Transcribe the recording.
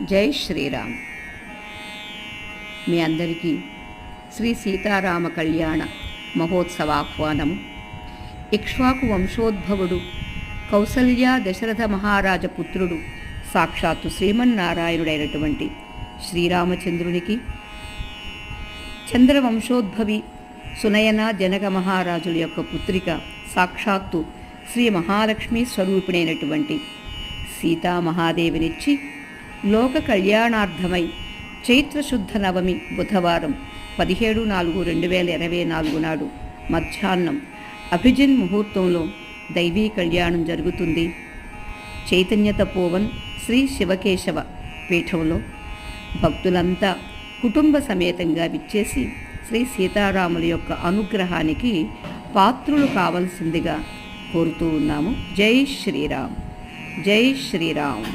జై శ్రీరామ్. మీ అందరికీ శ్రీ సీతారామ కళ్యాణ మహోత్సవాహ్వానము. ఇక్ష్వాకు వంశోద్భవుడు, కౌసల్య దశరథ మహారాజ పుత్రుడు, సాక్షాత్తు శ్రీమన్నారాయణుడైనటువంటి శ్రీరామచంద్రునికి చంద్రవంశోద్భవి సునయన జనక మహారాజుల యొక్క పుత్రిక, సాక్షాత్తు శ్రీ మహాలక్ష్మీ స్వరూపిణైనటువంటి సీతామహాదేవినిచ్చి లోక కళ్యాణార్థమై చైత్రశుద్ధ నవమి బుధవారం 17/4/2024 నాడు మధ్యాహ్నం అభిజిన్ ముహూర్తంలో దైవీ కళ్యాణం జరుగుతుంది. చైతన్య తపోవన్ శ్రీ శివకేశవ పీఠంలో భక్తులంతా కుటుంబ సమేతంగా విచ్చేసి శ్రీ సీతారాముల యొక్క అనుగ్రహానికి పాత్రులు కావలసిందిగా కోరుతూ ఉన్నాము. జై శ్రీరామ్. జై శ్రీరామ్.